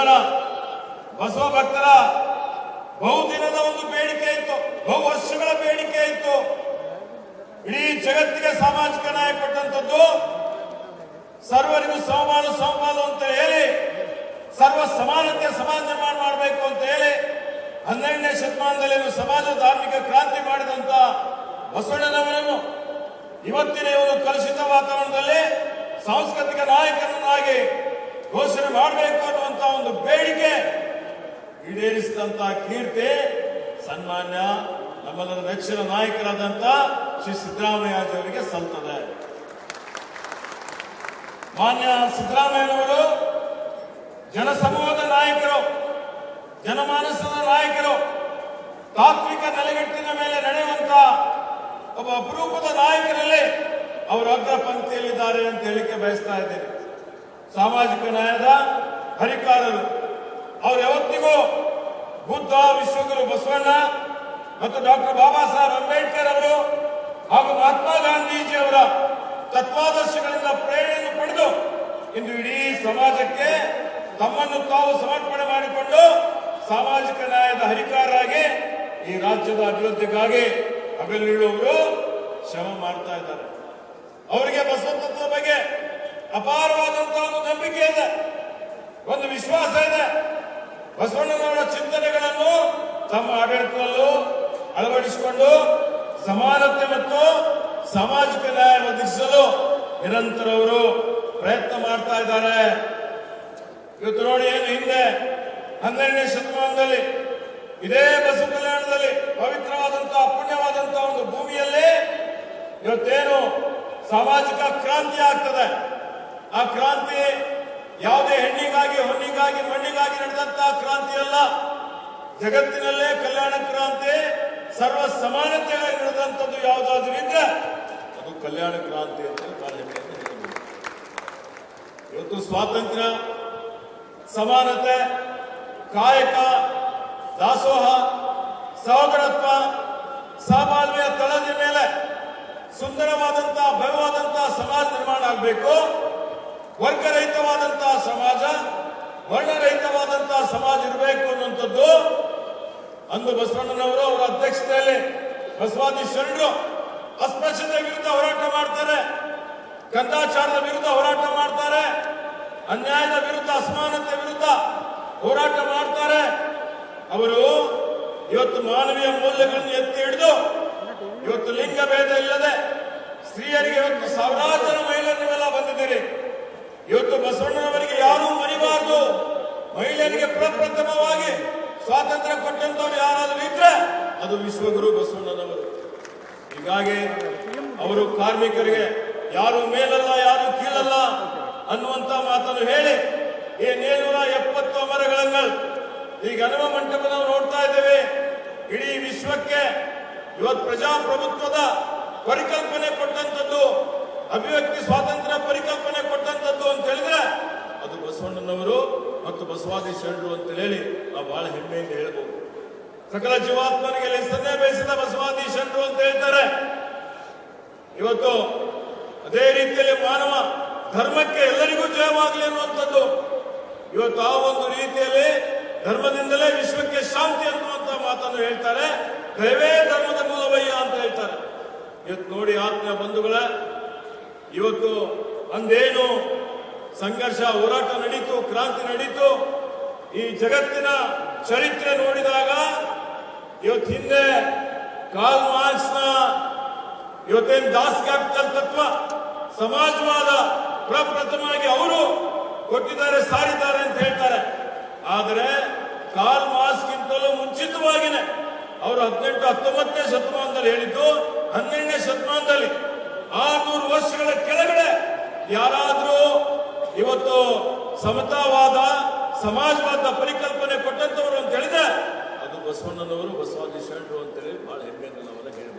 ನಮ್ಮೆಲ್ಲರ ಬಸವ ಭಕ್ತರ ಬಹುದಿನದ ಒಂದು ಬೇಡಿಕೆ ಇತ್ತು, ಬಹು ವರ್ಷಗಳ ಬೇಡಿಕೆ ಇತ್ತು. ಇಡೀ ಜಗತ್ತಿಗೆ ಸಾಮಾಜಿಕ ನ್ಯಾಯ ಕೊಟ್ಟಂತದ್ದು, ಸರ್ವರಿಗೂ ಸಮಪಾಲು ಅಂತ ಹೇಳಿ, ಸರ್ವ ಸಮಾನತೆಯ ಸಮಾಜ ನಿರ್ಮಾಣ ಮಾಡಬೇಕು ಅಂತ ಹೇಳಿ 12ನೇ ಶತಮಾನದಲ್ಲಿ ಸಮಾಜ ಧಾರ್ಮಿಕ ಕ್ರಾಂತಿ ಮಾಡಿದಂತ ಬಸವಣ್ಣನವರನ್ನು ಇವತ್ತಿನ ಒಂದು ಕಲುಷಿತ ವಾತಾವರಣದಲ್ಲಿ ಸಾಂಸ್ಕೃತಿಕ ನಾಯಕರನ್ನಾಗಿ ಘೋಷಣೆ ಮಾಡಬೇಕು ಅನ್ನುವಂತ ಒಂದು ಬೇಡಿಕೆ ಈಡೇರಿಸಿದಂತ ಕೀರ್ತಿ ಸನ್ಮಾನ್ಯ ನಮ್ಮೆಲ್ಲರ ನೆಚ್ಚಿನ ನಾಯಕರಾದಂತ ಶ್ರೀ ಸಿದ್ದರಾಮಯ್ಯಜಿಯವರಿಗೆ ಸಲ್ತದೆ. ಮಾನ್ಯ ಸಿದ್ದರಾಮಯ್ಯನವರು ಜನಸಮೂಹದ ನಾಯಕರು, ಜನಮಾನಸದ ನಾಯಕರು, ತಾತ್ವಿಕ ನೆಲೆಗಟ್ಟಿನ ಮೇಲೆ ನಡೆಯುವಂತ ಒಬ್ಬ ಅಪರೂಪದ ನಾಯಕರಲ್ಲಿ ಅವರು ಅಗ್ರ ಪಂಕ್ತಿಯಲ್ಲಿದ್ದಾರೆ ಅಂತ ಹೇಳಿಕೆ ಬಯಸ್ತಾ ಇದ್ದೇನೆ. ಸಾಮಾಜಿಕ ನ್ಯಾಯದ ಹರಿಕಾರರು ಅವರು ಯಾವತ್ತಿಗೂ ಬುದ್ಧ, ವಿಶ್ವಗುರು ಬಸವಣ್ಣ ಮತ್ತು ಡಾಕ್ಟರ್ ಬಾಬಾ ಸಾಹೇಬ್ ಅಂಬೇಡ್ಕರ್ ಅವರು ಹಾಗೂ ಮಹಾತ್ಮ ಗಾಂಧೀಜಿ ಅವರ ತತ್ವಾದರ್ಶಗಳಿಂದ ಪ್ರೇರಣೆಯನ್ನು ಪಡೆದು ಇಂದು ಇಡೀ ಸಮಾಜಕ್ಕೆ ತಮ್ಮನ್ನು ತಾವು ಸಮರ್ಪಣೆ ಮಾಡಿಕೊಂಡು ಸಾಮಾಜಿಕ ನ್ಯಾಯದ ಹರಿಕಾರರಾಗಿ ಈ ರಾಜ್ಯದ ಅಭಿವೃದ್ಧಿಗಾಗಿ ಹಗಲಿರುವವರು ಶ್ರಮ ಮಾಡ್ತಾ ಇದ್ದಾರೆ. ಅವರಿಗೆ ಬಸವ ತತ್ವದ ಬಗ್ಗೆ ಅಪಾರವಾದಂತಹ ಒಂದು ನಂಬಿಕೆ ಇದೆ, ಒಂದು ವಿಶ್ವಾಸ ಇದೆ. ಬಸವಣ್ಣನವರ ಚಿಂತನೆಗಳನ್ನು ತಮ್ಮ ಆಡಳಿತದಲ್ಲೂ ಅಳವಡಿಸಿಕೊಂಡು ಸಮಾನತೆ ಮತ್ತು ಸಾಮಾಜಿಕ ನ್ಯಾಯ ಒದಗಿಸಲು ನಿರಂತರ ಅವರು ಪ್ರಯತ್ನ ಮಾಡ್ತಾ ಇದ್ದಾರೆ. ಇವತ್ತು ನೋಡಿ, ಏನು ಹಿಂದೆ 12ನೇ ಶತಮಾನದಲ್ಲಿ ಇದೇ ಬಸವ ಕಲ್ಯಾಣದಲ್ಲಿ ಪವಿತ್ರವಾದಂತಹ ಪುಣ್ಯವಾದಂತಹ ಒಂದು ಭೂಮಿಯಲ್ಲಿ ಇವತ್ತೇನು ಸಾಮಾಜಿಕ ಕ್ರಾಂತಿ ಆಗ್ತದೆ, ಆ ಕ್ರಾಂತಿ ಯಾವುದೇ ಹೆಣ್ಣಿಗಾಗಿ, ಹೊನ್ನಿಗಾಗಿ, ಮಣ್ಣಿಗಾಗಿ ನಡೆದಂತಹ ಕ್ರಾಂತಿ ಅಲ್ಲ. ಜಗತ್ತಿನಲ್ಲೇ ಕಲ್ಯಾಣ ಕ್ರಾಂತಿ, ಸರ್ವ ಸಮಾನತೆಗಾಗಿ ನಡೆದಂಥದ್ದು ಯಾವುದಾದ್ರೂ ಇದ್ರೆ ಅದು ಕಲ್ಯಾಣ ಕ್ರಾಂತಿ ಅಂತ ಇವತ್ತು ಸ್ವಾತಂತ್ರ್ಯ, ಸಮಾನತೆ, ಕಾಯಕ, ದಾಸೋಹ, ಸಹೋದರತ್ವ, ಸಹಬಾಳ್ವೆಯ ತಳದ ಮೇಲೆ ಸುಂದರವಾದಂತಹ ಭವ್ಯವಾದಂತಹ ಸಮಾಜ ನಿರ್ಮಾಣ ಆಗಬೇಕು. ವರ್ಗರಹಿತವಾದಂತಹ ಸಮಾಜ, ವರ್ಣರಹಿತವಾದಂತಹ ಸಮಾಜ ಇರಬೇಕು ಅನ್ನುವಂಥದ್ದು ಅಂದು ಬಸವಣ್ಣನವರು ಅವರ ಅಧ್ಯಕ್ಷತೆಯಲ್ಲಿ ಬಸವಾದಿ ಶರಣರು ಅಸ್ಪೃಶ್ಯತೆ ವಿರುದ್ಧ ಹೋರಾಟ ಮಾಡ್ತಾರೆ, ಕಂದಾಚಾರದ ವಿರುದ್ಧ ಹೋರಾಟ ಮಾಡ್ತಾರೆ, ಅನ್ಯಾಯದ ವಿರುದ್ಧ, ಅಸಮಾನತೆ ವಿರುದ್ಧ ಹೋರಾಟ ಮಾಡ್ತಾರೆ. ಅವರು ಇವತ್ತು ಮಾನವೀಯ ಮೌಲ್ಯಗಳನ್ನು ಎತ್ತಿ ಹಿಡಿದು ಇವತ್ತು ಲಿಂಗ ಭೇದ ಇಲ್ಲದೆ ಸ್ತ್ರೀಯರಿಗೆ ಇವತ್ತು ಸಾವಿರಾರು ಜನ ಮಹಿಳೆಯರಿಗೆಲ್ಲ ಬಂದಿದ್ದೀರಿ. ಇವತ್ತು ಬಸವಣ್ಣನವರಿಗೆ ಯಾರೂ ಮರಿಬಾರದು. ಮಹಿಳೆಯರಿಗೆ ಪ್ರಪ್ರಥಮವಾಗಿ ಸ್ವಾತಂತ್ರ್ಯ ಕೊಟ್ಟಂತವ್ರು ಯಾರಾದರೂ ಇದ್ರೆ ಅದು ವಿಶ್ವಗುರು ಬಸವಣ್ಣನವರು. ಹೀಗಾಗಿ ಅವರು ಕಾರ್ಮಿಕರಿಗೆ ಯಾರು ಮೇಲಲ್ಲ, ಯಾರು ಕೀಳಲ್ಲ ಅನ್ನುವಂತ ಮಾತನ್ನು ಹೇಳಿ ಈ 770 ಮರಗಳನ್ನು ಈಗ ಹನುಮ ಮಂಟಪದ ನೋಡ್ತಾ ಇದ್ದೇವೆ. ಇಡೀ ವಿಶ್ವಕ್ಕೆ ಇವತ್ತು ಪ್ರಜಾಪ್ರಭುತ್ವದ ಪರಿಕಲ್ಪನೆ ಕೊಟ್ಟಂತದ್ದು, ಅಭಿವ್ಯಕ್ತಿ ಸ್ವಾತಂತ್ರ್ಯ ಪರಿಕಲ್ಪನೆ ಕೊಟ್ಟಂತದ್ದು ಅಂತ ಹೇಳಿದ್ರೆ ಅದು ಬಸವಣ್ಣನವರು ಮತ್ತು ಬಸವಾದಿ ಶರಣರು ಅಂತ ಹೇಳಿ ನಾವು ಬಹಳ ಹೆಮ್ಮೆಯಿಂದ ಹೇಳ್ಬೋದು. ಸಕಲ ಜೀವಾತ್ಮನಿಗೆ ಲೆಸನ್ನೇ ಬೇಯಿಸಿದ ಬಸವಾದಿ ಶರಣರು ಅಂತ ಹೇಳ್ತಾರೆ. ಇವತ್ತು ಅದೇ ರೀತಿಯಲ್ಲಿ ಮಾನವ ಧರ್ಮಕ್ಕೆ ಎಲ್ಲರಿಗೂ ಜಯವಾಗಲಿ ಅನ್ನುವಂಥದ್ದು. ಇವತ್ತು ಆ ಒಂದು ರೀತಿಯಲ್ಲಿ ಧರ್ಮದಿಂದಲೇ ವಿಶ್ವಕ್ಕೆ ಶಾಂತಿ ಅನ್ನುವಂತ ಮಾತನ್ನು ಹೇಳ್ತಾರೆ. ದಯವೇ ಧರ್ಮದ ಮೂಲವಯ್ಯ ಅಂತ ಹೇಳ್ತಾರೆ. ಇವತ್ತು ನೋಡಿ ಆತ್ಮೀಯ ಬಂಧುಗಳ, ಇವತ್ತು ಅಂದೇನು ಸಂಘರ್ಷ, ಹೋರಾಟ ನಡೀತು, ಕ್ರಾಂತಿ ನಡೀತು, ಈ ಜಗತ್ತಿನ ಚರಿತ್ರೆ ನೋಡಿದಾಗ ಇವತ್ತು ಹಿಂದೆ ಕಾರ್ಲ್ ಮಾರ್ಕ್ಸ್ನ ಇವತ್ತೇನು ದಾಸ್ ಕ್ಯಾಪಿಟಲ್ ತತ್ವ, ಸಮಾಜವಾದ ಪ್ರಪ್ರಥಮವಾಗಿ ಅವರು ಕೊಟ್ಟಿದ್ದಾರೆ, ಸಾರಿದ್ದಾರೆ ಅಂತ ಹೇಳ್ತಾರೆ. ಆದರೆ ಕಾರ್ಲ್ ಮಾರ್ಕ್ಸ್ಗಿಂತಲೂ ಮುಂಚಿತವಾಗಿನೇ ಅವರು 18-19ನೇ ಶತಮಾನದಲ್ಲಿ ಹೇಳಿದ್ದು 12ನೇ ಶತಮಾನದಲ್ಲಿ 600 ವರ್ಷಗಳ ಕೆಳಗಡೆ ಯಾರಾದರೂ ಇವತ್ತು ಸಮತಾವಾದ, ಸಮಾಜವಾದ ಪರಿಕಲ್ಪನೆ ಕೊಟ್ಟಂತವರು ಅಂತ ಹೇಳಿದ್ರೆ ಅದು ಬಸವಣ್ಣನವರು, ಬಸವಾದಿ ಶರಣರು ಅಂತೇಳಿ ಬಹಳ ಹೆಮ್ಮೆಯಿಂದ ನಾವೆಲ್ಲ ಹೇಳ್ಬೋದು.